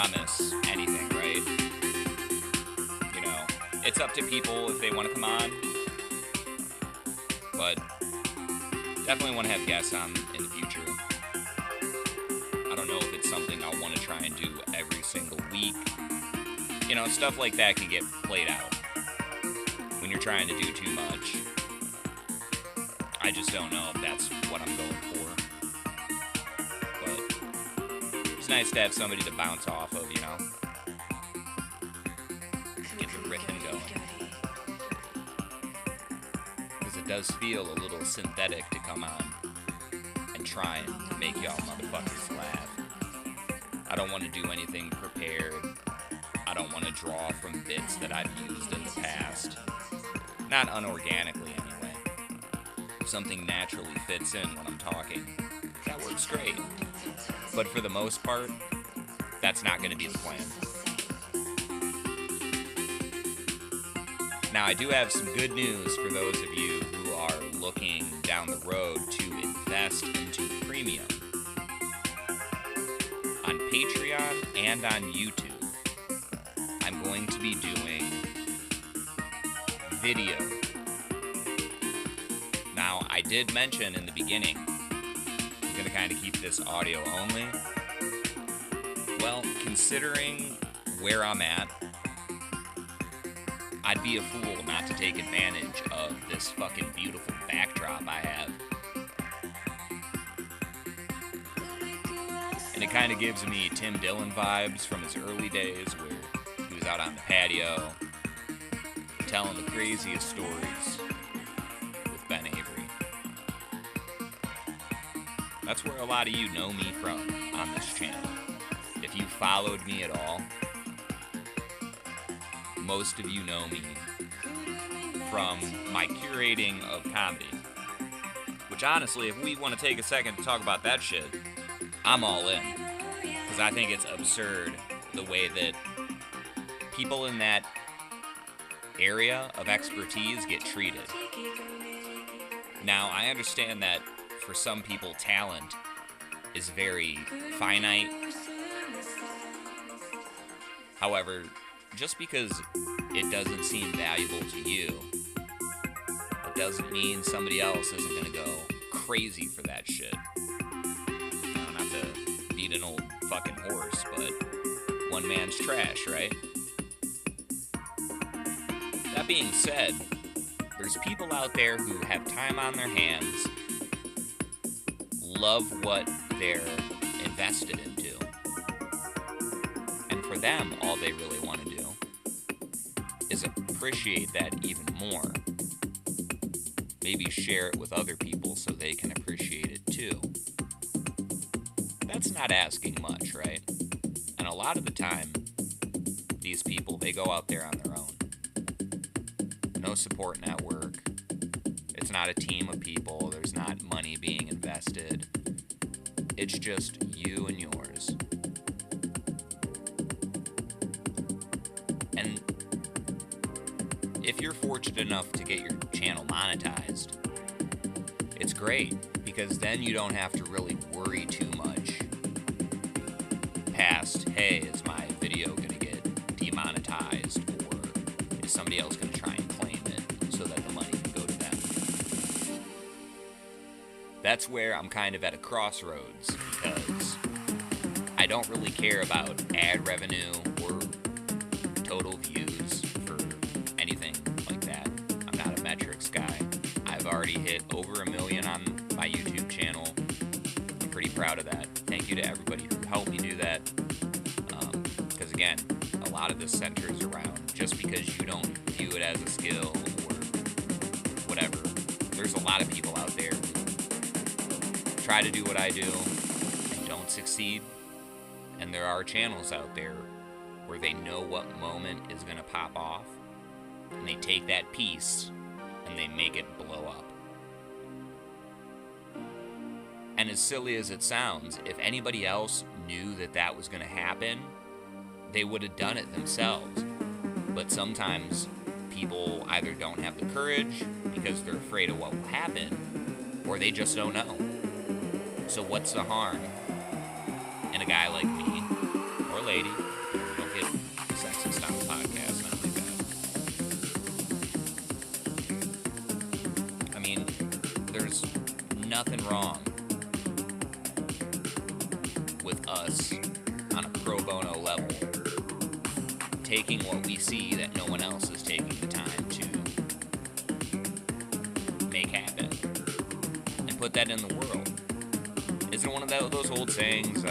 promise anything, right? You know, it's up to people if they want to come on, but definitely want to have guests on in the future. I don't know if it's something I'll want to try and do every single week. You know, stuff like that can get played out when you're trying to do too much. I just don't know if that's what I'm going for. But it's nice to have somebody to bounce off of, you know? Get the riffing going. Because it does feel a little synthetic to come on and try and make y'all motherfuckers laugh. I don't want to do anything prepared. I don't want to draw from bits that I've used in the past. Not unorganically, anyway. If something naturally fits in when I'm talking, that works great. But for the most part, that's not going to be the plan. Now, I do have some good news for those of you who are looking down the road to invest into premium. On Patreon and on YouTube, I'm going to be doing video. Now, I did mention in the beginning, I'm going to kind of keep this audio only. Well, considering where I'm at, I'd be a fool not to take advantage of this fucking beautiful backdrop I have. And it kind of gives me Tim Dillon vibes from his early days where he was out on the patio telling the craziest stories with Ben Avery. That's where a lot of you know me from on this channel. If you followed me at all, most of you know me from my curating of comedy. Which honestly, if we want to take a second to talk about that shit, I'm all in. Because I think it's absurd the way that people in that area of expertise get treated. Now, I understand that for some people, talent is very finite. However, just because it doesn't seem valuable to you, it doesn't mean somebody else isn't going to go crazy for that shit. Not to beat an old fucking horse, but one man's trash, right? That being said, there's people out there who have time on their hands, love what they're invested into, and for them, all they really want to do is appreciate that even more. Maybe share it with other people so they can appreciate it too. That's not asking much, right? And a lot of the time, these people, they go out there on their own. No support network. It's not a team of people. There's not money being invested. It's just you and yours. And if you're fortunate enough to get your channel monetized, it's great, because then you don't have to really worry too much past, hey, is my video going to get demonetized, or is somebody else going to try and claim it so that the money can go to them? That's where I'm kind of at a crossroads, because I don't really care about ad revenue or total views for anything like that. I'm not a metrics guy. I've already hit over 1 million on my YouTube channel. I'm pretty proud of that. Thank you to everybody who helped me do that. Because again, a lot of this centers around just because you don't view it as a skill or whatever. There's a lot of people out there who try to do what I do and don't succeed. And there are channels out there where they know what moment is going to pop off, and they take that piece and they make it blow up. And as silly as it sounds, if anybody else knew that that was going to happen, they would have done it themselves. But sometimes people either don't have the courage because they're afraid of what will happen, or they just don't know. So what's the harm in a guy like me, or lady, nothing wrong with us on a pro bono level taking what we see that no one else is taking the time to make happen and put that in the world. Isn't one of those old sayings,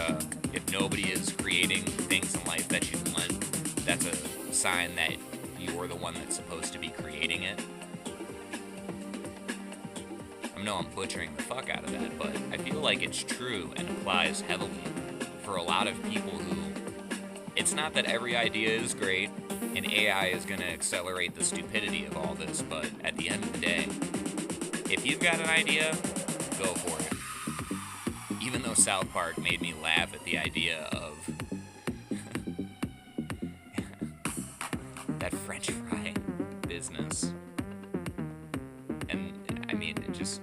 if nobody is creating things in life that you want, that's a sign that you're the one that's supposed to be creating it? I know I'm butchering the fuck out of that, but I feel like it's true and applies heavily for a lot of people who, it's not that every idea is great and AI is going to accelerate the stupidity of all this, but at the end of the day, if you've got an idea, go for it. Even though South Park made me laugh at the idea of that French fry business. And, I mean, it just...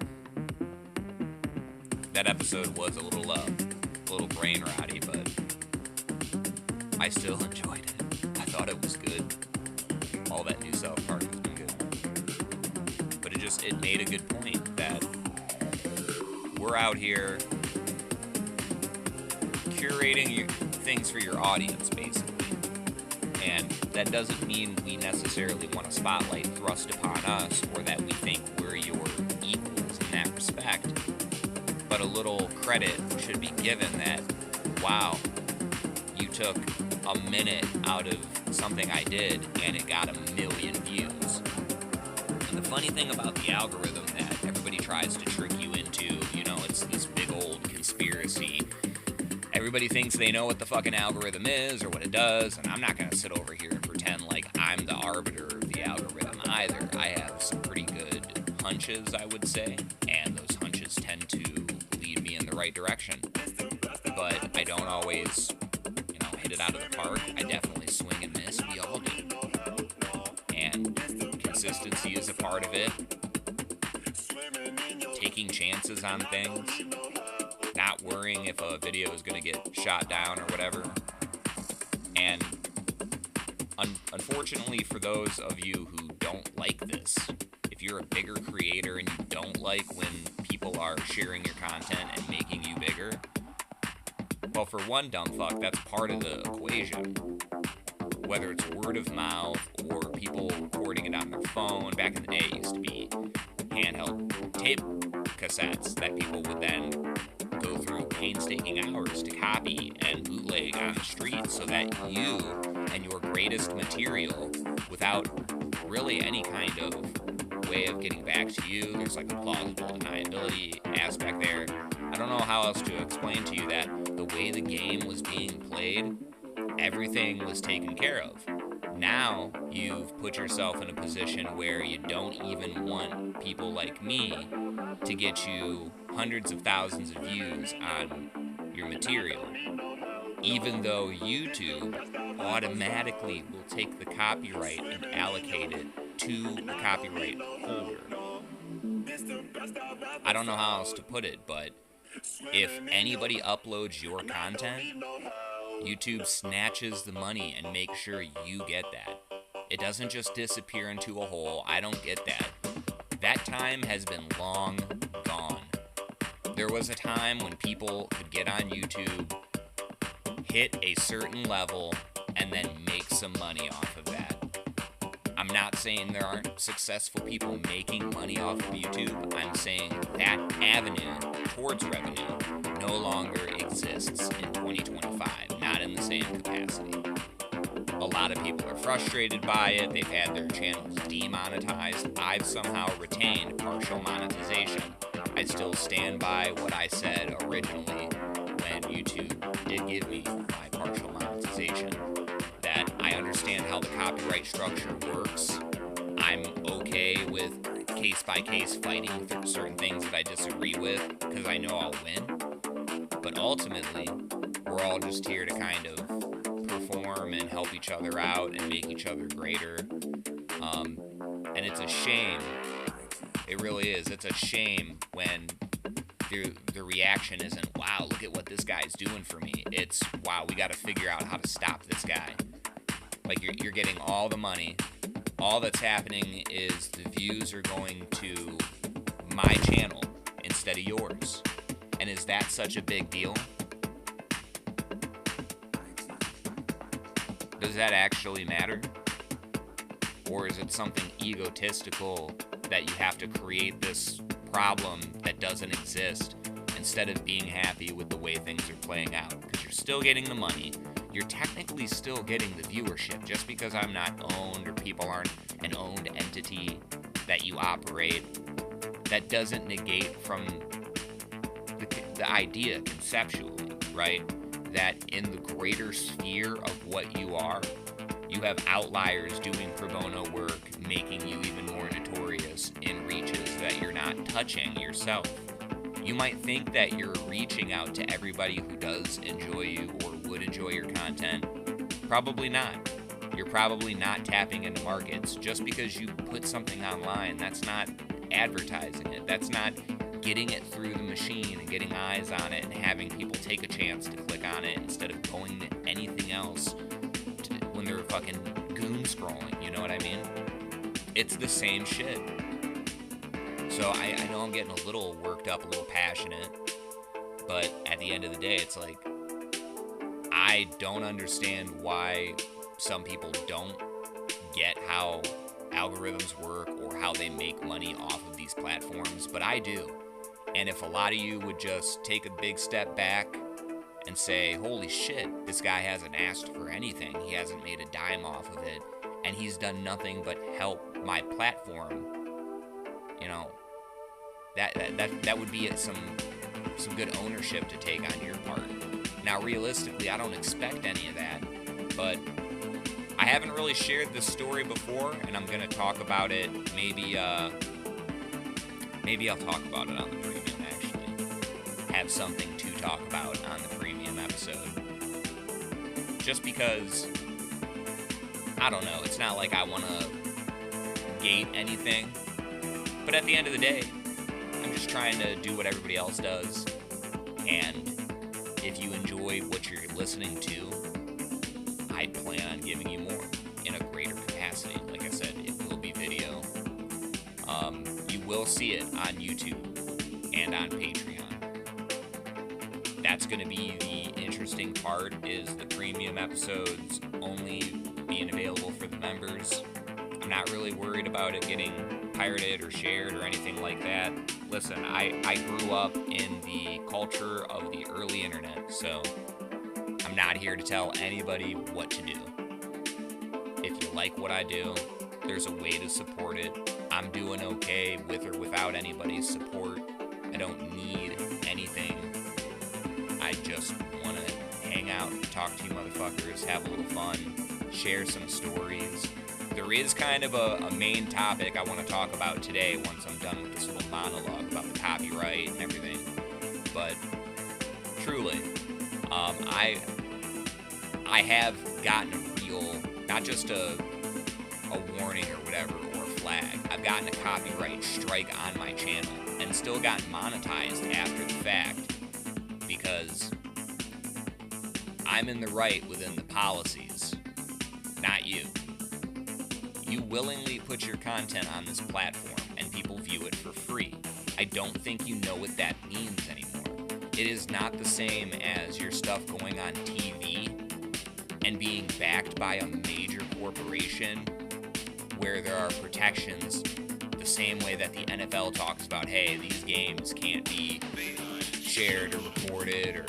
That episode was a little brain rotty, but I still enjoyed it. I thought it was good. All that new South Park has been good. But it made a good point that we're out here curating things for your audience, basically. And that doesn't mean we necessarily want a spotlight thrust upon us or that we think we're your equals in that respect. But a little credit should be given that, wow, you took a minute out of something I did and it got 1 million views. And the funny thing about the algorithm that everybody tries to trick you into, it's this big old conspiracy. Everybody thinks they know what the fucking algorithm is or what it does, and I'm not going to sit over here and pretend like I'm the arbiter of the algorithm either. I have some pretty good hunches, I would say, and those hunches tend to lead me in the right direction. But I don't always, hit it out of the park. I definitely swing and miss. We all do. And consistency is a part of it. Taking chances on things. Not worrying if a video is going to get shot down or whatever. And unfortunately for those of you who don't like this, if you're a bigger creator and you don't like when people are sharing your content and making you bigger, well, for one dumb fuck, that's part of the equation. Whether it's word of mouth or people recording it on their phone. Back in the day, it used to be handheld tape cassettes that people would then go through painstaking hours to copy and bootleg on the street so that you and your greatest material, without really any kind of way of getting back to you, there's like a plausible deniability aspect there. I don't know how else to explain to you that the way the game was being played, everything was taken care of. Now you've put yourself in a position where you don't even want people like me to get you hundreds of thousands of views on your material, even though YouTube automatically will take the copyright and allocate it to the copyright holder. I don't know how else to put it, but if anybody uploads your content, YouTube snatches the money and makes sure you get that. It doesn't just disappear into a hole. I don't get that. That time has been long gone. There was a time when people could get on YouTube, hit a certain level, and then make some money off of that. I'm not saying there aren't successful people making money off of YouTube. I'm saying that avenue towards revenue no longer exists in 2025, not in the same capacity. A lot of people are frustrated by it. They've had their channels demonetized. I've somehow retained partial monetization. I still stand by what I said originally when YouTube did give me my partial monetization. That I understand how the copyright structure works. I'm okay with case-by-case fighting through certain things that I disagree with because I know I'll win. But ultimately, we're all just here to kind of perform and help each other out and make each other greater. And it's a shame. It really is. It's a shame when the reaction isn't, wow, look at what this guy's doing for me. It's, wow, we got to figure out how to stop this guy. Like, you're getting all the money. All that's happening is the views are going to my channel instead of yours. And is that such a big deal? Does that actually matter? Or is it something egotistical that you have to create this problem that doesn't exist instead of being happy with the way things are playing out? Because you're still getting the money. You're technically still getting the viewership. Just because I'm not owned or people aren't an owned entity that you operate, that doesn't negate from the idea conceptually, right? That in the greater sphere of what you are, you have outliers doing pro bono work, making you even more notorious in reaches that you're not touching yourself. You might think that you're reaching out to everybody who does enjoy you or would enjoy your content. Probably not. You're probably not tapping into markets. Just because you put something online, that's not advertising it. That's not getting it through the machine and getting eyes on it and having people take a chance to click on it instead of going to anything else when they're fucking goon scrolling, you know what I mean? It's the same shit. So I know I'm getting a little worked up, a little passionate, but at the end of the day, it's like, I don't understand why some people don't get how algorithms work or how they make money off of these platforms, but I do. And if a lot of you would just take a big step back and say, holy shit, this guy hasn't asked for anything, he hasn't made a dime off of it, and he's done nothing but help my platform, you know, that would be some good ownership to take on your part. Now, realistically, I don't expect any of that, but I haven't really shared this story before, and I'm going to talk about it. Maybe I'll talk about it on the premium, actually. Have something to talk about on the premium episode. Just because, I don't know, it's not like I want to gate anything, but at the end of the day, I'm just trying to do what everybody else does, and if you enjoy what you're listening to, I plan on giving you more in a greater capacity. Like I said, it will be video. You will see it on YouTube and on Patreon. That's going to be the interesting part, is the premium episodes only being available for the members. I'm not really worried about it getting pirated or shared or anything like that. Listen, I grew up in the culture of the early internet, so I'm not here to tell anybody what to do. If you like what I do, there's a way to support it. I'm doing okay with or without anybody's support. I don't need anything. I just want to hang out, talk to you motherfuckers, have a little fun, share some stories. There is kind of a main topic I want to talk about today once I'm done with this little monologue about the copyright and everything. But truly, I have gotten a real, not just a warning or whatever, or a flag. I've gotten a copyright strike on my channel and still gotten monetized after the fact because I'm in the right within the policies, not you. You willingly put your content on this platform and people view it for free. I don't think you know what that means anymore. It is not the same as your stuff going on TV and being backed by a major corporation where there are protections the same way that the NFL talks about, hey, these games can't be shared or recorded, or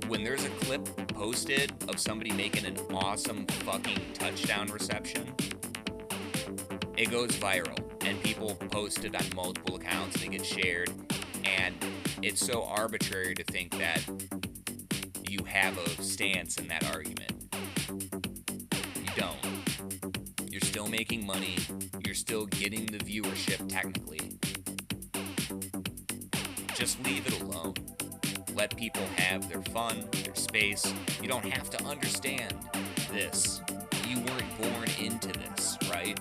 when there's a clip posted of somebody making an awesome fucking touchdown reception, it goes viral and people post it on multiple accounts and it gets shared, and it's so arbitrary to think that you have a stance in that argument. You don't. You're still making money. You're still getting the viewership technically. Just leave it alone. Let people have their fun, their space. You don't have to understand this. You weren't born into this, right?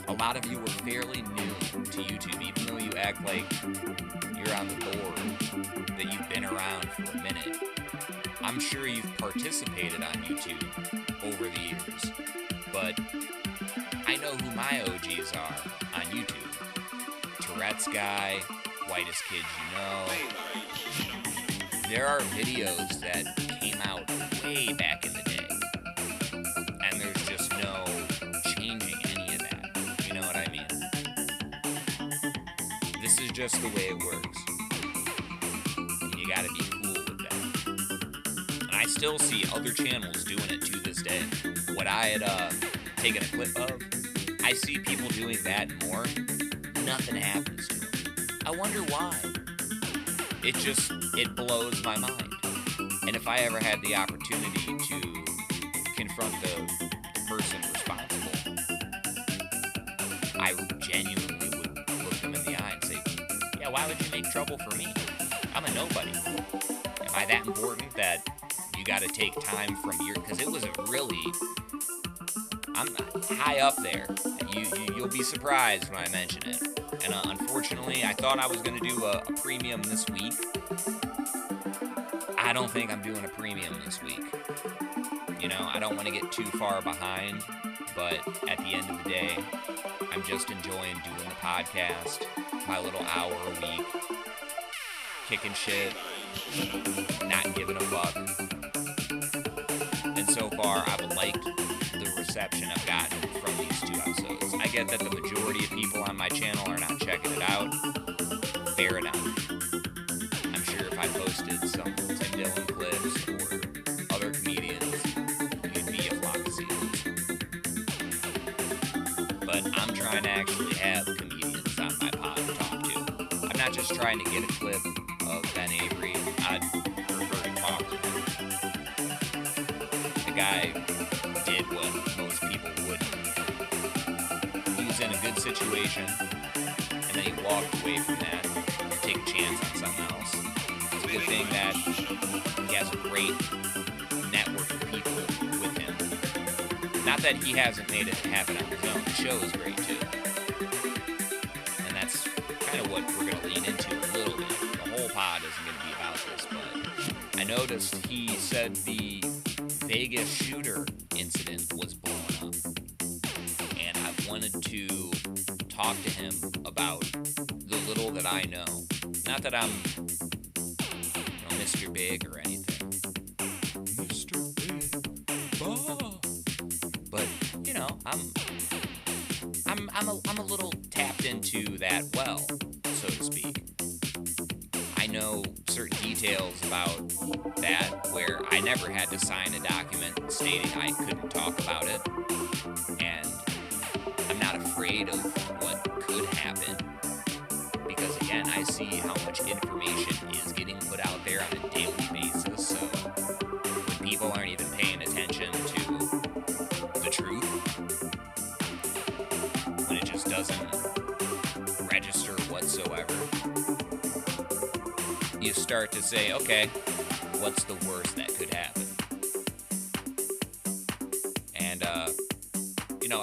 A lot of you were fairly new to YouTube, even though you act like you're on the board, that you've been around for a minute. I'm sure you've participated on YouTube over the years, but I know who my OGs are on YouTube. Tourette's Guy, whitest kids you know. There are videos that came out way back in the day, and there's just no changing any of that. You know what I mean? This is just the way it works. And you gotta be cool with that. And I still see other channels doing it to this day. What I had taken a clip of, I see people doing that more. Nothing happens to them. I wonder why. It blows my mind. And if I ever had the opportunity to confront the person responsible, I genuinely would look them in the eye and say, yeah, why would you make trouble for me? I'm a nobody. Am I that important that you got to take time from your... Because it was a really... I'm high up there. You'll be surprised when I mention it. And unfortunately, I thought I was going to do a premium this week. I don't think I'm doing a premium this week. You know, I don't want to get too far behind, but at the end of the day, I'm just enjoying doing the podcast, my little hour a week, kicking shit, not giving a fuck. And so far, I've liked the reception I've gotten from these 2 episodes. I get that the majority of people on my channel are not checking it out. Fair enough. I'm sure if I posted some Tim Dillon clips or other comedians, you'd be a flock of seagulls. But I'm trying to actually have comedians on my pod to talk to. I'm not just trying to get a clip of Ben Avery. I'd prefer to talk to him. The guy did what most people wouldn't. He was in a good situation, and then he walked away from that to take a chance on something else. It's a good thing that he has a great network of people with him. Not that he hasn't made it happen on his own. The show is great, too. And that's kind of what we're going to lean into a little bit. The whole pod isn't going to be about this, but I noticed he said the Vegas shooter incident was blown up, and I wanted to talk to him about the little that I know. Not that I'm, Mr. Big or anything. Mr. Big, oh. But I'm a little tapped into that well, so to speak. I know certain details about that where I never had to sign a document stating I couldn't talk about it, and I'm not afraid of what could happen, because again, I see how much information is getting put out there on a daily basis, so when people aren't even paying attention to the truth, when it just doesn't register whatsoever, you start to say, okay, what's the worst that could happen? And,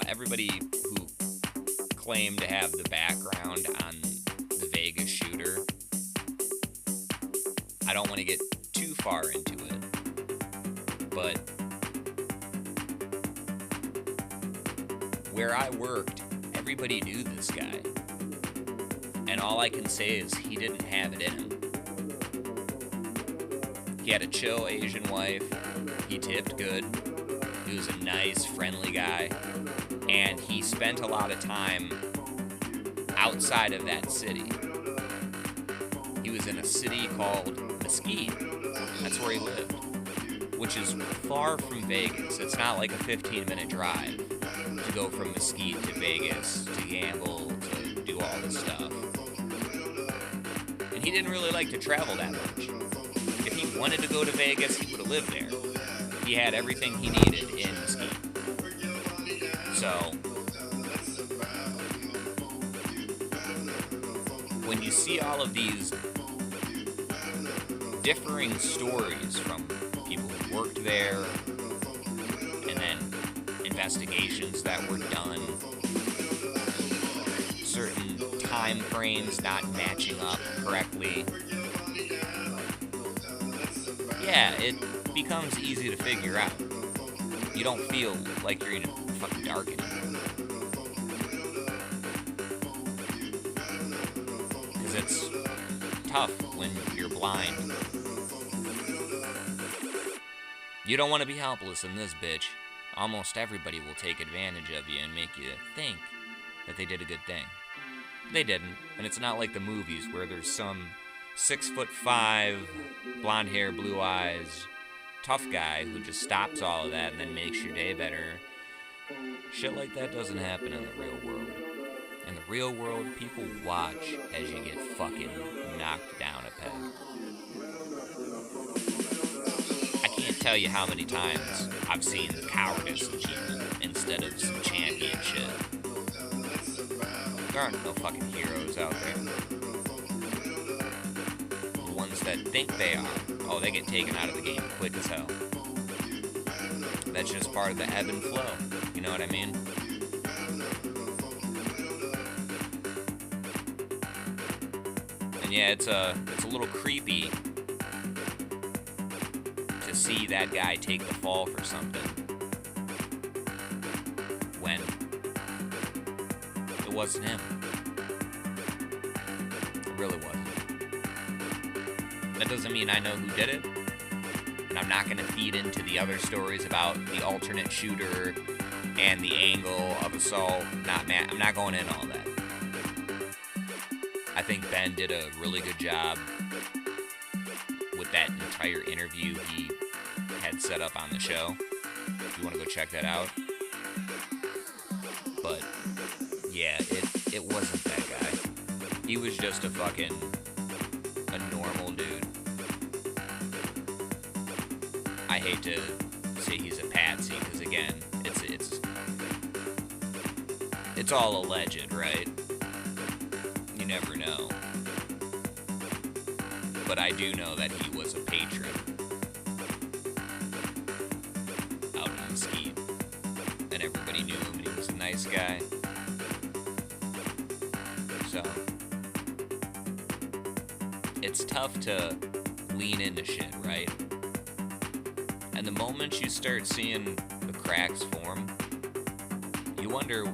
everybody who claimed to have the background on the Vegas shooter, I don't want to get too far into it, but where I worked, everybody knew this guy. And all I can say is he didn't have it in him. He had a chill Asian wife. He tipped good. He was a nice, friendly guy. And he spent a lot of time outside of that city. He was in a city called Mesquite. That's where he lived, which is far from Vegas. It's not like a 15-minute drive to go from Mesquite to Vegas to gamble, to do all this stuff. And he didn't really like to travel that much. If he wanted to go to Vegas, he would have lived there. He had everything he needed in Mesquite. So, when you see all of these differing stories from people who worked there, and then investigations that were done, certain time frames not matching up correctly, yeah, it becomes easy to figure out. You don't feel like you're in a fucking dark anymore. Because it's tough when you're blind. You don't want to be helpless in this bitch. Almost everybody will take advantage of you and make you think that they did a good thing. They didn't, and it's not like the movies where there's some 6'5", blonde hair, blue eyes, tough guy who just stops all of that and then makes your day better. Shit like that doesn't happen in the real world. In the real world, people watch as you get fucking knocked down a peg. I can't tell you how many times I've seen cowardice in people instead of some champion shit. There aren't no fucking heroes out there. The ones that think they are, oh, they get taken out of the game quick as hell. That's just part of the ebb and flow. You know what I mean? And yeah, it's a little creepy to see that guy take the fall for something when it wasn't him. It really wasn't. That doesn't mean I know who did it. And I'm not going to feed into the other stories about the alternate shooter and the angle of assault. I'm not going into all that. I think Ben did a really good job with that entire interview he had set up on the show. If you want to go check that out. But yeah, it wasn't that guy. He was just a normal dude. I hate to say he's a patsy, because again, it's all alleged, right? You never know. But I do know that he was a patron out in Mesquite, and everybody knew him, and he was a nice guy. So it's tough to lean into shit, right? And the moment you start seeing the cracks form, you wonder,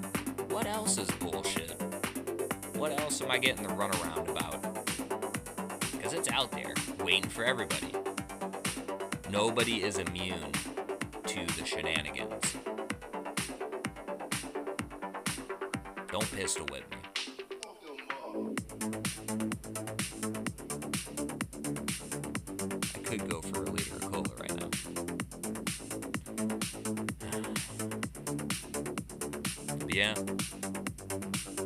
what else is bullshit? What else am I getting the runaround about? Because it's out there, waiting for everybody. Nobody is immune to the shenanigans. Don't pistol whip me. I could go for a liter of cola right now. But yeah,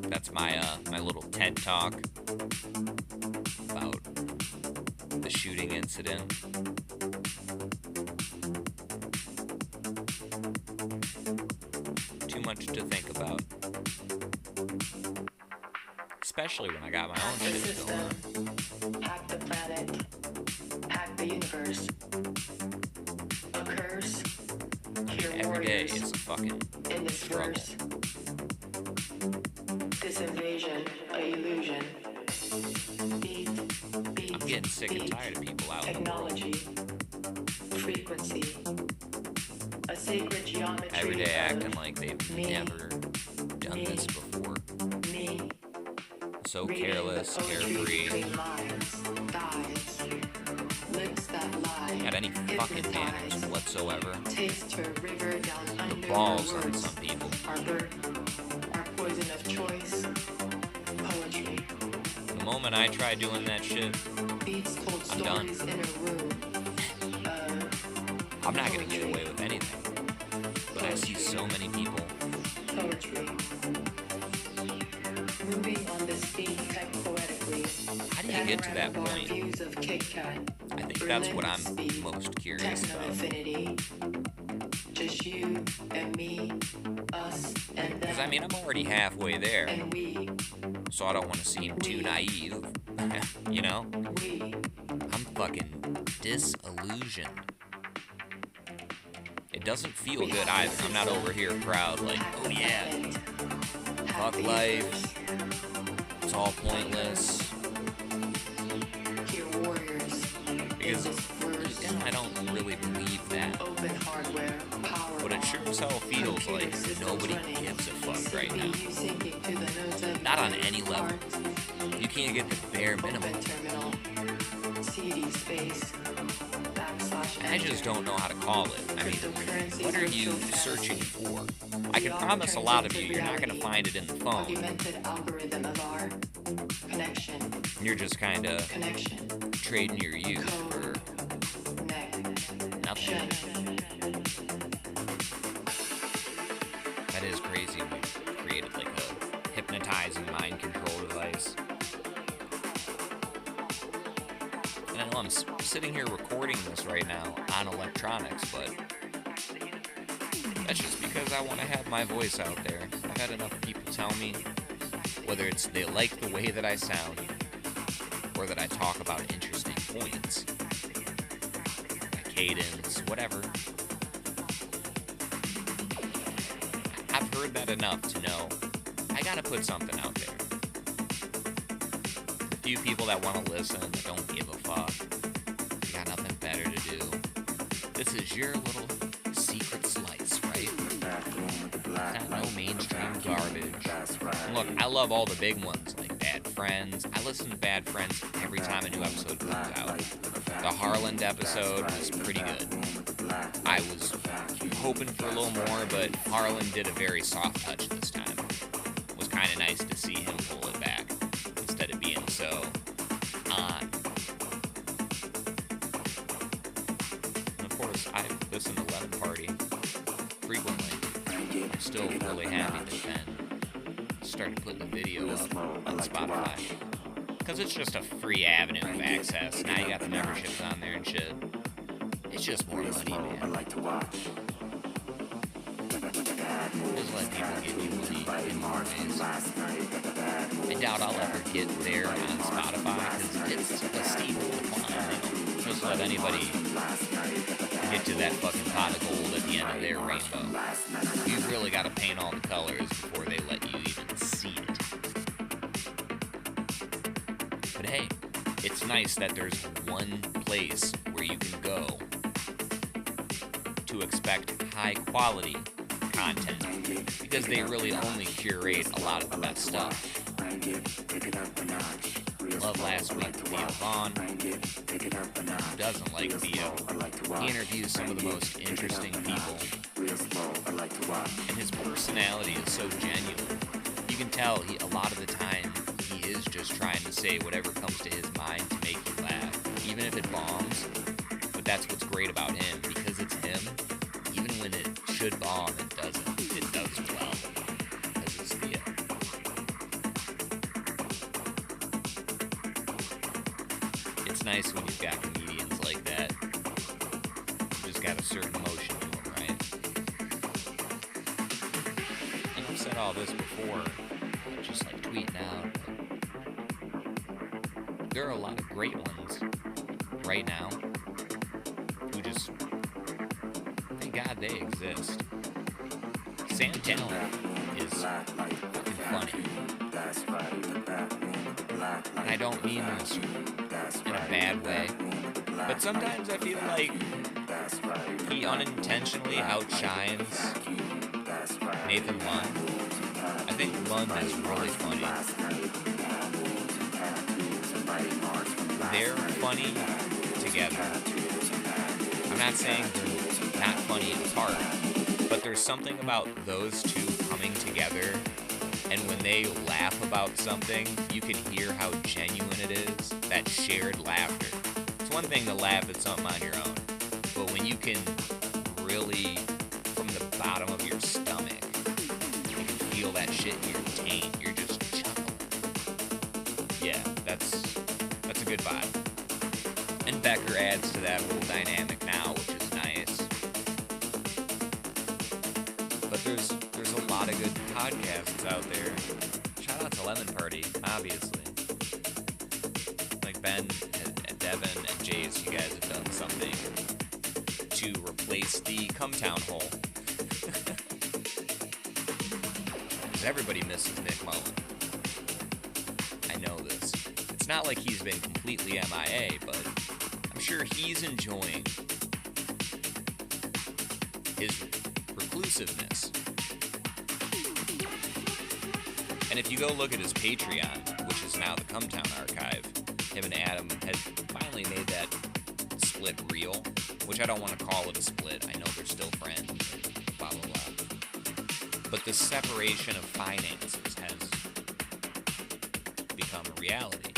that's my little TED talk about the shooting incident. Too much to think about, especially when I got my own shit going on. Hack the planet, hack the universe. A curse, cure Every day warriors is a fucking in this struggle. verse. This invasion, a illusion. Beat, I'm getting sick and tired of people out in the world. technology, frequency. A sacred geometry. Every day of acting like they've never done this before. me. So Reading careless, the poetry carefree. between lines, thighs, lips that lie. Got any fucking manners hypnotize. whatsoever. Taste her river down The under balls your on words. some people. Our burden, our poison of choice, poetry. The moment I try doing that shit, Beats told I'm done. stories in a room. I'm not gonna get away with anything. But I see so many people. Poetry. Moving on this beat type poetically. How do you get to that point? Views of Kit Kat. I think that's what I'm Berlin speed, most curious techno about. infinity. Just you and me, us and them. Because I mean, I'm already halfway there, And we, so I don't want to seem too naive. You know? we. I'm fucking disillusioned. It doesn't feel good either. I'm not over here proud like, oh yeah, fuck life, it's all pointless. Here warriors. Because I don't really believe that. Open hardware, power. But it sure as hell feels like nobody gives a fuck right now. Not on any level. You can't get the bare minimum. Open terminal. CD space. I just don't know how to call it. I mean, what are you searching for? I can promise a lot of you, you're not going to find it in the phone. Augmented algorithm of our connection. You're just kind of trading your youth for nothing. That is crazy. We created like a hypnotizing mind control device. And I know I'm sitting here recording this right now on electronics, but that's just because I want to have my voice out there. I've had enough people tell me, whether it's they like the way that I sound, or that I talk about interesting points, my cadence, whatever. I've heard that enough to know I gotta put something out there. A few people that want to listen that don't give a fuck. You got nothing better to do. This is your little secret slice, right? Not no mainstream garbage. And look, I love all the big ones like Bad Friends. I listen to Bad Friends every time a new episode comes out. The Harland episode was pretty good. I was hoping for a little more, but Harland did a very soft touch this time. It was kind of nice to see him pull it back instead of being so on. And of course, I listen to Lemon Party frequently. I'm still really happy that Ben started putting the video up on Spotify. Because it's just a free avenue of access. Now you got the memberships on there and shit. It's just more money, man. Just let people give you money in more ways. I doubt I'll ever get there on Spotify because it's a steep decline. Just let anybody get to that fucking pot of gold at the end of their rainbow. You've really got to paint all the colors before they let you even see it. But hey, it's nice that there's one place where you can go to expect high quality content, because they really only curate a lot of the best stuff. Love last week Theo Vaughn. Who doesn't like Theo? He interviews some of the most interesting people, and his personality is so genuine. You can tell a lot of the time he is just trying to say whatever comes to his mind to make you laugh, even if it bombs. But that's what's great about him, because it's him. Even when it should bomb, it doesn't. It does well. Because it's Theo. It's nice when you've got comedians like that. You just got a certain emotion to them, right? And I've said all this before, just like tweeting out. There are a lot of great ones right now who just, thank God they exist. Sam Talent is fucking funny. And I don't mean this in a bad way, but sometimes I feel like he unintentionally outshines Nathan Lund. I think Lund is really funny. They're funny together. I'm not saying they're not funny apart, but there's something about those two coming together, and when they laugh about something, you can hear how genuine it is, that shared laughter. It's one thing to laugh at something on your own, but when you can really, from the bottom of your stomach, you can feel that shit in your taint, you're just chuckling. Yeah, that's a good vibe. And Becker adds to that whole dynamic now, which is nice. But there's a lot of good podcasts out there. Shout out to Lemon Party, obviously. Like Ben and Devin and Jace, you guys have done something to replace the Cumtown hole. Because everybody misses Nick Mullen. I know this. It's not like he's been completely MIA, but I'm sure he's enjoying his reclusiveness. And if you go look at his Patreon, which is now the Cumtown Archive, him and Adam had finally made that split real, which I don't want to call it a split. I know they're still friends, and blah, blah, blah. But the separation of finances has become a reality.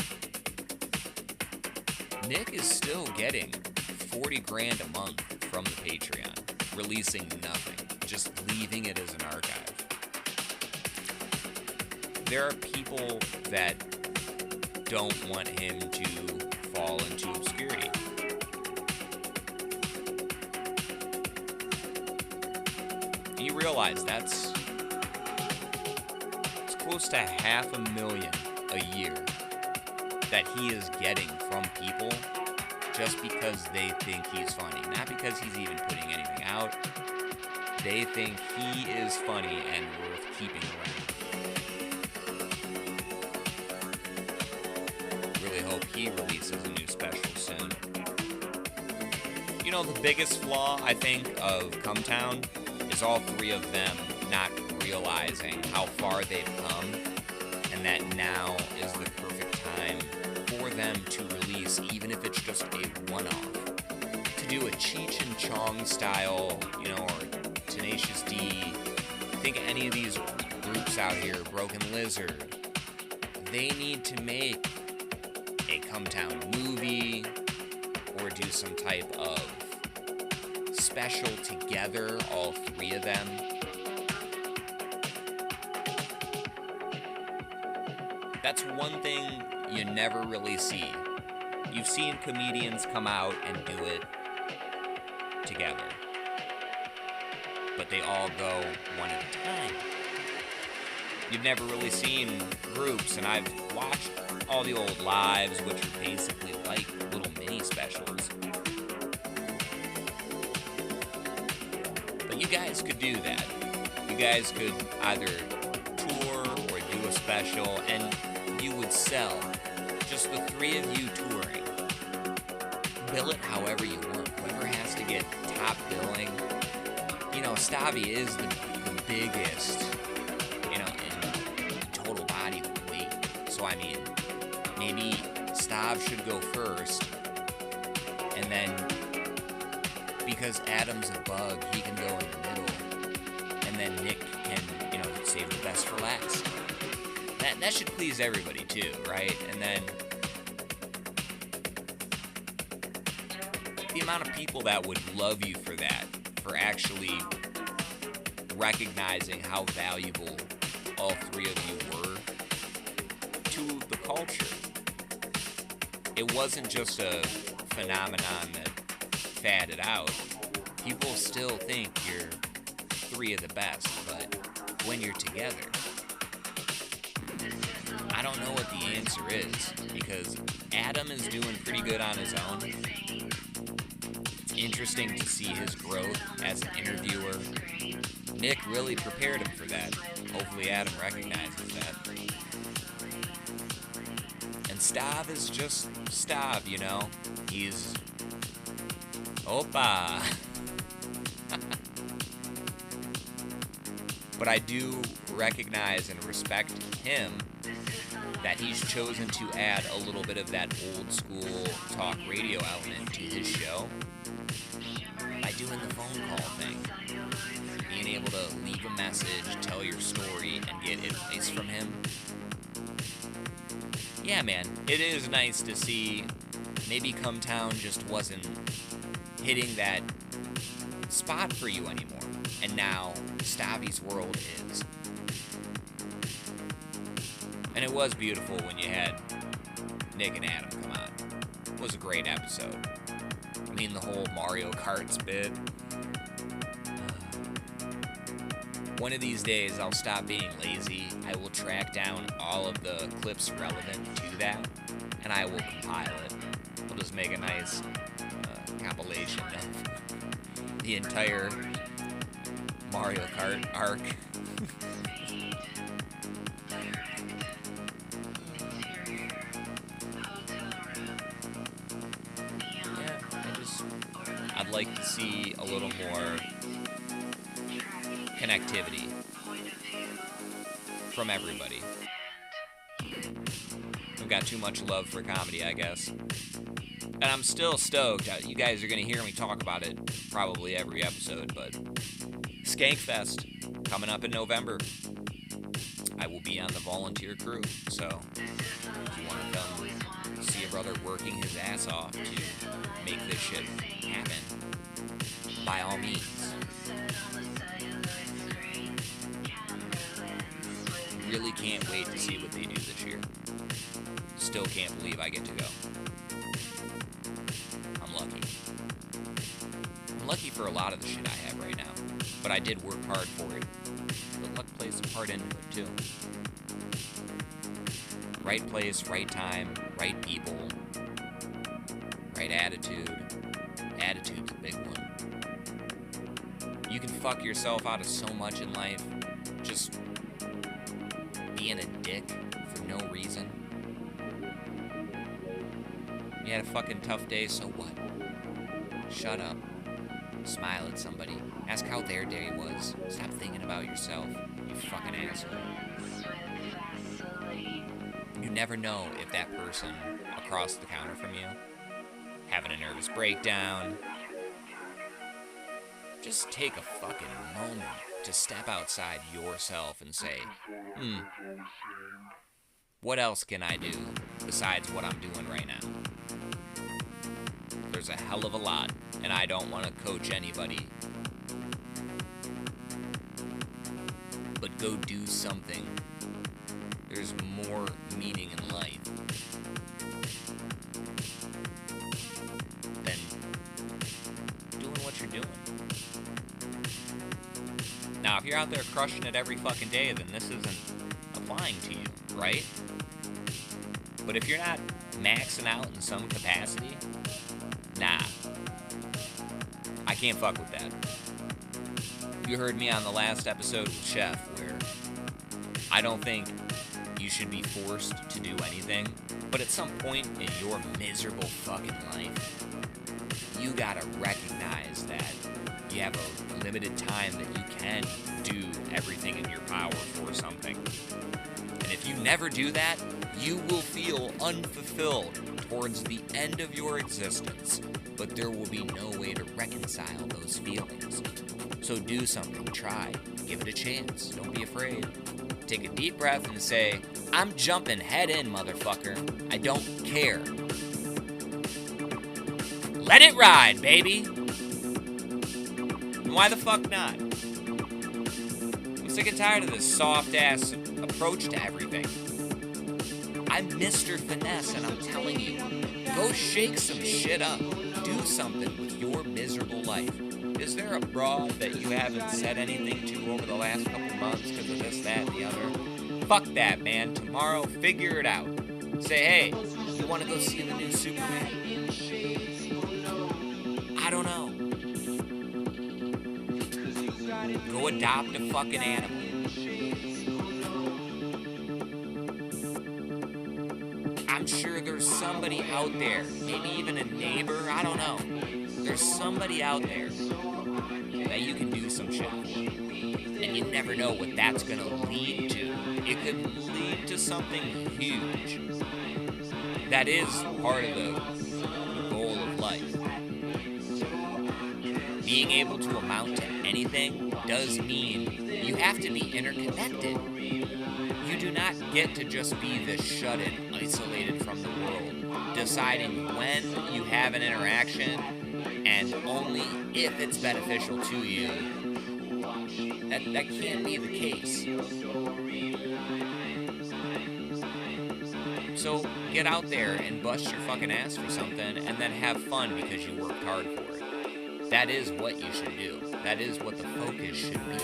Nick is still getting 40 grand a month from the Patreon, releasing nothing, just leaving it as an archive. There are people that don't want him to fall into obscurity. And you realize it's close to $500,000 a year that he is getting from people just because they think he's funny. Not because he's even putting anything out. They think he is funny and worth keeping around. Really hope he releases a new special soon. You know, the biggest flaw, I think, of Cumtown is all three of them not realizing how far they've come, and that now is the perfect time for them to release, even if it's just a one-off. To do a Cheech and Chong style, you know, or Tenacious D. Think of any of these groups out here, Broken Lizard. They need to make a Cumtown movie or do some type of special together, all three of them. That's one thing you never really see. You've seen comedians come out and do it together, but they all go one at a time. You've never really seen groups, and I've watched all the old lives, which are basically like little mini specials. But you guys could do that. You guys could either tour or do a special, and you would sell just the three of you touring. Bill it however you want. Whoever has to get top billing. You know, Stavi is the biggest, you know, in total body weight. So, I mean, maybe Stav should go first, and then, because Adam's a bug, he can go in the middle, and then Nick can, you know, save the best for last. That should please everybody too, right? And then the amount of people that would love you for that, for actually recognizing how valuable all three of you were to the culture. It wasn't just a phenomenon that fatted out. People still think you're three of the best, but when you're together, I don't know what the answer is, because Adam is doing pretty good on his own. It's interesting to see his growth as an interviewer. Nick really prepared him for that. Hopefully Adam recognizes that. And Stav is just Stav, you know? He's... Opa! But I do recognize and respect him that he's chosen to add a little bit of that old school talk radio element to his show by doing the phone call thing. Being able to leave a message, tell your story, and get advice from him. Yeah, man, it is nice to see maybe Cumtown just wasn't hitting that spot for you anymore. And now Stavi's world is. And it was beautiful when you had Nick and Adam come on. It was a great episode. I mean, the whole Mario Karts bit. One of these days, I'll stop being lazy. I will track down all of the clips relevant to that, and I will compile it. We'll just make a nice compilation of the entire Mario Kart arc. I'd like to see a little more connectivity. from everybody. We've got too much love for comedy, I guess. And I'm still stoked. You guys are going to hear me talk about it probably every episode, but Skankfest coming up in November. I will be on the volunteer crew, so if you want to come see a brother working his ass off to make this shit happen, by all means. Really can't wait to see what they do this year. Still can't believe I get to go. I'm lucky. I'm lucky for a lot of the shit I have right now, but I did work hard for it. But luck plays a part into it too. Right place, right time, right people, right attitude. Attitude's a big one. You can fuck yourself out of so much in life just being a dick for no reason. You had a fucking tough day, so what? Shut up. Smile at somebody. Ask how their day was. Stop thinking about yourself, you fucking asshole. You never know if that person across the counter from you having a nervous breakdown. Just take a fucking moment to step outside yourself and say, what else can I do besides what I'm doing right now? There's a hell of a lot, and I don't want to coach anybody. But go do something. There's more meaning in life than doing what you're doing. Now, if you're out there crushing it every fucking day, then this isn't applying to you, right? But if you're not maxing out in some capacity, nah. I can't fuck with that. You heard me on the last episode with Chef, where I don't think you should be forced to do anything, but at some point in your miserable fucking life, you gotta recognize that you have a limited time that you can do everything in your power for something. And if you never do that, you will feel unfulfilled towards the end of your existence, but there will be no way to reconcile those feelings. So do something, try, give it a chance, don't be afraid. Take a deep breath and say, I'm jumping head in, motherfucker. I don't care. Let it ride, baby. Why the fuck not? I'm sick and tired of this soft-ass approach to everything. I'm Mr. Finesse, and I'm telling you, go shake some shit up. Do something with your miserable life. Is there a broad that you haven't said anything to over the last couple months because of this, that, and the other? Fuck that, man. Tomorrow, figure it out. Say, hey, you want to go see the new Superman? I don't know. Go adopt a fucking animal. I'm sure there's somebody out there, maybe even a neighbor, I don't know. There's somebody out there that you can do some shit for. And you never know what that's going to lead to. It could lead to something huge. That is part of the goal of life. Being able to amount to anything does mean you have to be interconnected. You do not get to just be this shut-in, isolated from the world, deciding when you have an interaction and only if it's beneficial to you. That can't be the case. So get out there and bust your fucking ass for something and then have fun because you worked hard for it. That is what you should do. That is what the focus should be.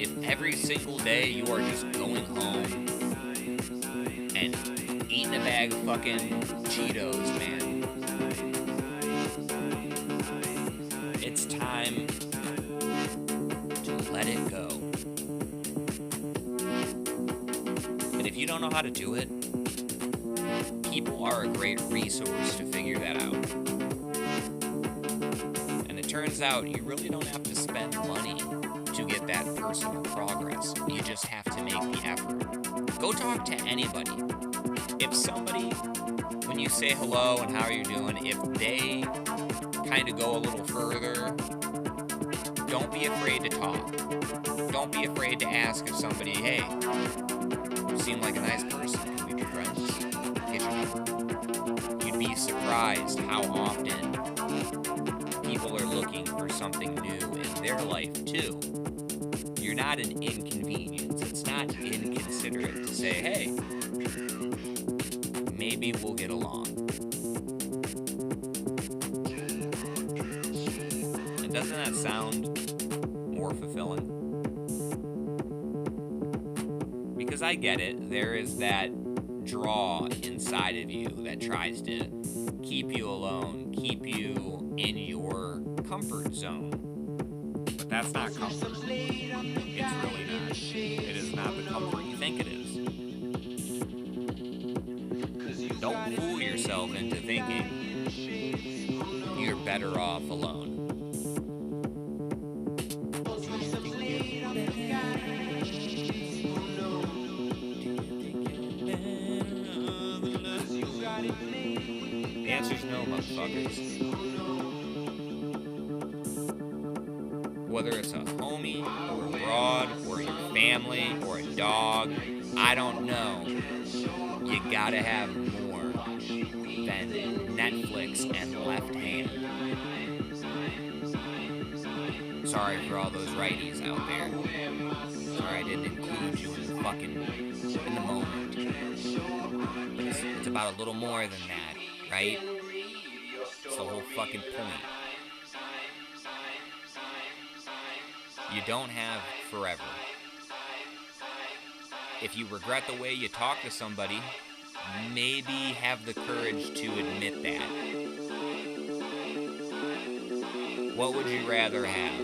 If every single day you are just going home and eating a bag of fucking Cheetos, man, it's time to let it go. And if you don't know how to do it, people are a great resource to figure that out. And it turns out you really don't have to spend money to get that personal progress. You just have to make the effort. Go talk to anybody. If somebody, when you say hello and how are you doing, if they kind of go a little further, don't be afraid to talk. Don't be afraid to ask if somebody, hey, you seem like a nice person. Can we be friends? Get your number. You'd be surprised how often people are looking for something new in their life too. You're not an inconvenience. It's not inconsiderate to say, hey, maybe we'll get along. And doesn't that sound more fulfilling? Because I get it, there is that draw inside of you that tries to keep you alone, keep you in your comfort zone. But that's not comfort. It's really not. It is not the comfort you think it is. Don't fool yourself into thinking you're better off alone. The answer's no, motherfuckers. Whether it's a homie, or a broad, or your family, or a dog, I don't know. You gotta have more than Netflix and left hand. Sorry for all those righties out there. Sorry I didn't include you in the moment. It's about a little more than that, right? It's the whole fucking point. You don't have forever. If you regret the way you talk to somebody, maybe have the courage to admit that. What would you rather have?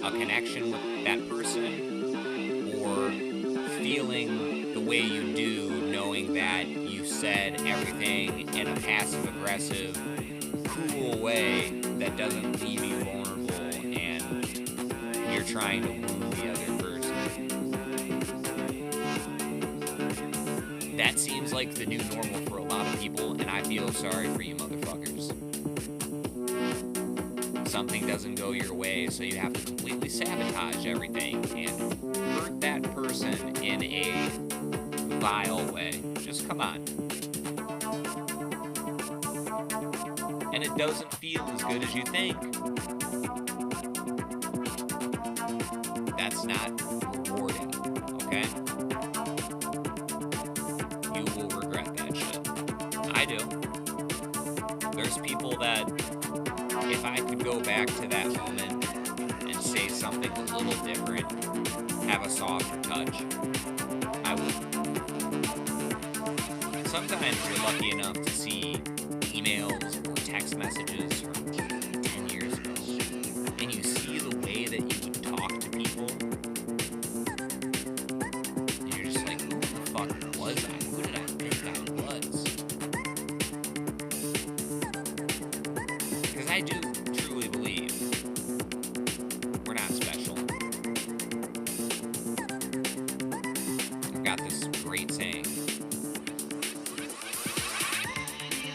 A connection with that person, or feeling the way you do, knowing that you said everything in a passive-aggressive, cool way that doesn't leave you vulnerable and you're trying to wound the other person? That seems like the new normal for a lot of people, and I feel sorry for you motherfuckers. Something doesn't go your way, so you have to completely sabotage everything and hurt that person in a vile way. Just come on. And it doesn't feel as good as you think. That's not rewarding, okay? You will regret that shit. I do. There's people that, if I could go back to that moment and say something a little different, have a softer touch, I would. Sometimes you're lucky enough to see emails or text messages from 10 years ago, and you see the way that you would talk to people, and you're just like, who the fuck was I? Who did I think I was? Because I do truly believe we're not special. I've got this great saying.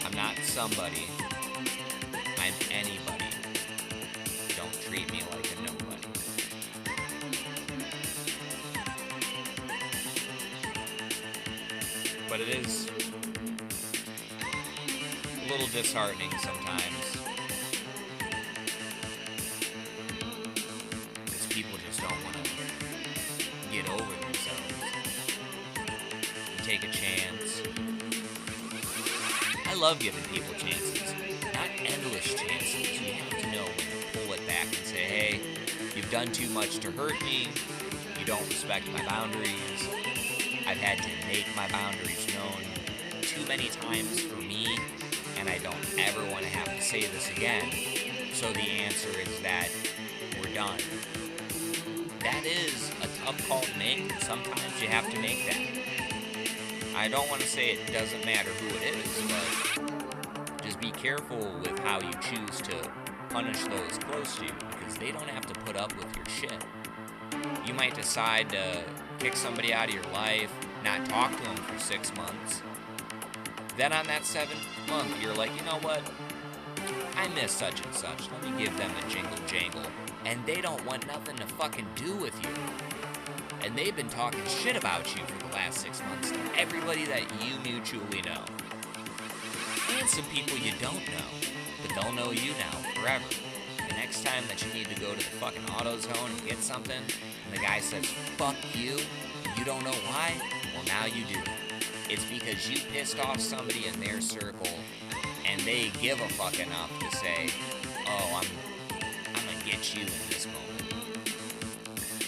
I'm not somebody. I'm anybody. Don't treat me like a nobody. But it is a little disheartening sometimes. Because people just don't want to get over themselves. Take a chance. I love giving people chances. Not endless chances. You have to know when to pull it back and say, hey, you've done too much to hurt me. You don't respect my boundaries. I've had to make my boundaries known too many times for me, and I don't ever want to have to say this again. So the answer is that we're done. That is a tough call to make, and sometimes you have to make that. I don't want to say it doesn't matter who it is, but just be careful with how you choose to punish those close to you, because they don't have to put up with your shit. You might decide to kick somebody out of your life, not talk to them for 6 months. Then on that 7th month, you're like, you know what? I miss such and such. Let me give them a jingle jangle. And they don't want nothing to fucking do with you. And they've been talking shit about you for the last 6 months to everybody that you mutually know. And some people you don't know, but they'll know you now forever. The next time that you need to go to the fucking AutoZone and get something, and the guy says, fuck you, and you don't know why, well now you do. It's because you pissed off somebody in their circle, and they give a fuck enough to say, oh, I'm gonna get you in this moment.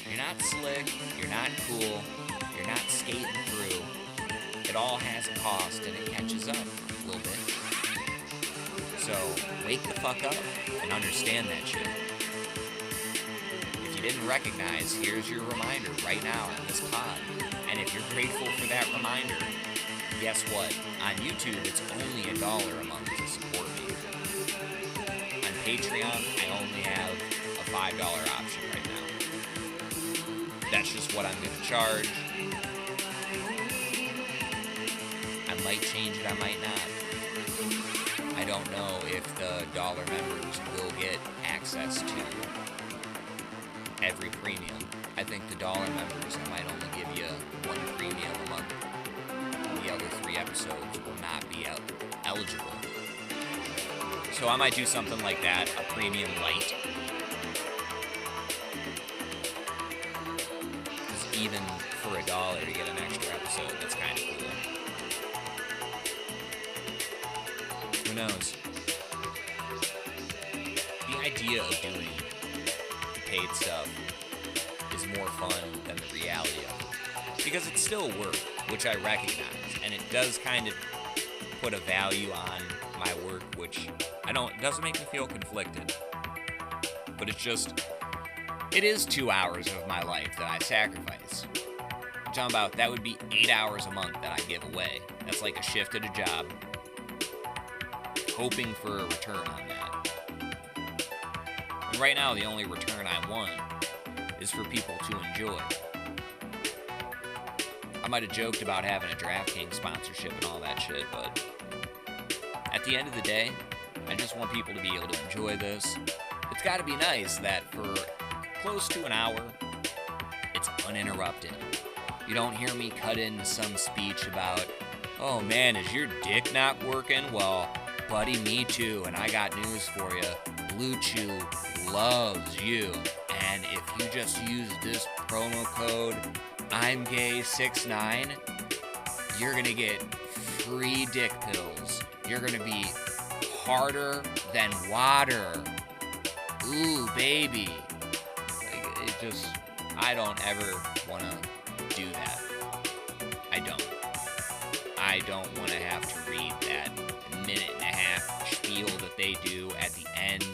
You're not slick, you're not cool, you're not skating through. It all has a cost, and it catches up a little bit. So, wake the fuck up and understand that shit. If you didn't recognize, here's your reminder right now on this pod. And if you're grateful for that reminder, guess what? On YouTube, it's only $1 a month to support me. On Patreon, I only have a $5 option right now. That's just what I'm going to charge. I might change it, I might not. I don't know if the dollar members will get access to every premium. I think the dollar members, I might only give you 1 premium a month. The other 3 episodes will not be eligible. So I might do something like that, a premium light. Because even for $1 you get an extra episode, that's kind of cool. Who knows? The idea of doing paid stuff is more fun than the reality of it. Because it's still work, which I recognize. And it does kind of put a value on my work, which it doesn't make me feel conflicted. But it's just, it is 2 hours of my life that I sacrifice. I'm talking about, that would be 8 hours a month that I give away. That's like a shift at a job, hoping for a return on that. And right now, the only return I want is for people to enjoy. I might have joked about having a DraftKings sponsorship and all that shit, but at the end of the day, I just want people to be able to enjoy this. It's got to be nice that for close to an hour, it's uninterrupted. You don't hear me cut into some speech about, oh man, is your dick not working? Well, buddy, me too, and I got news for you. Blue Chew loves you, and if you just use this promo code I'mGay69, you're gonna get free dick pills. You're gonna be harder than water. Ooh, baby. Like, it just, I don't ever wanna do that. I don't wanna have to read that minute and a half spiel that they do at the end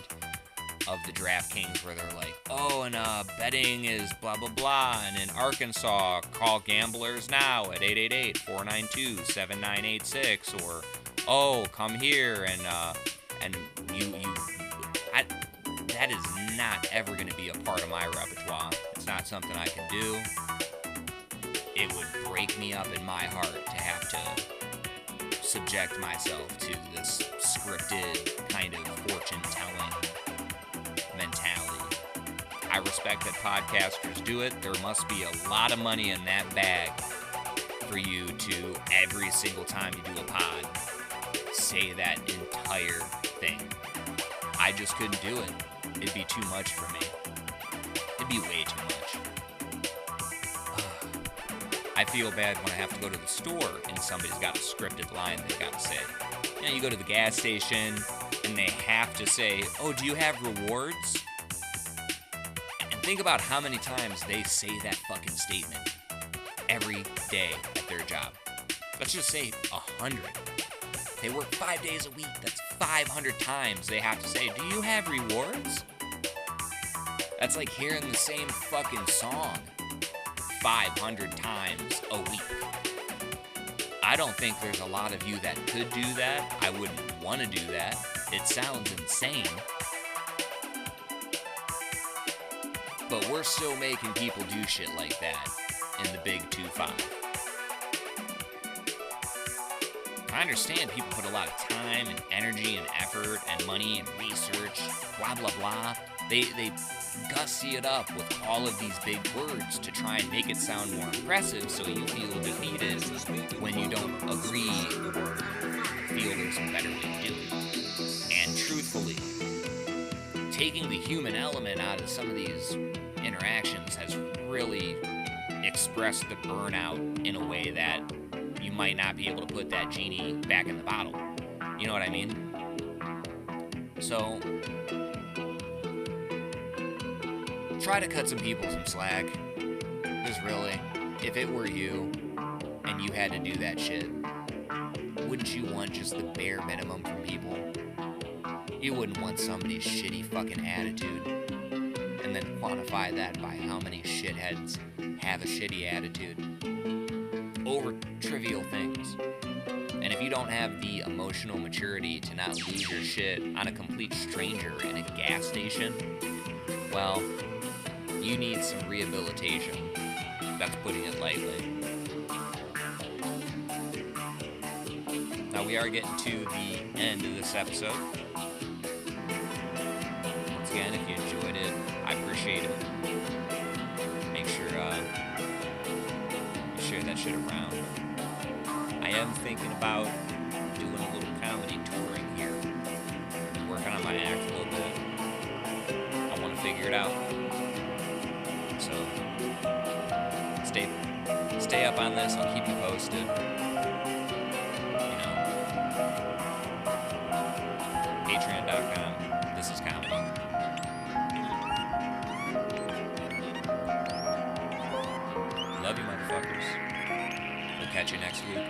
of the DraftKings where they're like, oh, and betting is blah, blah, blah, and in Arkansas, call gamblers now at 888-492-7986, or, oh, come here, and that is not ever going to be a part of my repertoire. It's not something I can do. It would break me up in my heart to have to subject myself to this scripted kind of fortune-telling mentality. I respect that podcasters do it. There must be a lot of money in that bag for you to, every single time you do a pod, say that entire thing. I just couldn't do it. It'd be too much for me. It'd be way too much. I feel bad when I have to go to the store and somebody's got a scripted line they've got to say. You know, you go to the gas station and they have to say, oh, do you have rewards? And think about how many times they say that fucking statement every day at their job. Let's just say 100. They work 5 days a week. That's 500 times they have to say, do you have rewards? That's like hearing the same fucking song 500 times a week. I don't think there's a lot of you that could do that. I wouldn't want to do that. It sounds insane. But we're still making people do shit like that in the big 2-5. I understand people put a lot of time and energy and effort and money and research, blah, blah, blah. They gussy it up with all of these big words to try and make it sound more impressive so you feel defeated when you don't agree or feel there's a better way to do it. And truthfully, taking the human element out of some of these interactions has really expressed the burnout in a way that you might not be able to put that genie back in the bottle. You know what I mean? So, try to cut some people some slack. Because really, if it were you and you had to do that shit, wouldn't you want just the bare minimum from people? You wouldn't want somebody's shitty fucking attitude and then quantify that by how many shitheads have a shitty attitude over trivial things. And if you don't have the emotional maturity to not lose your shit on a complete stranger in a gas station, well, you need some rehabilitation. That's putting it lightly. Now we are getting to the end of this episode. Once again, if you enjoyed it, I appreciate it. Make sure you share that shit around. I am thinking about doing a little comedy touring here. Working on my act a little bit. I want to figure it out. So, stay up on this. I'll keep you posted. You know, Patreon.com. This is comedy. Love you, motherfuckers. We'll catch you next week.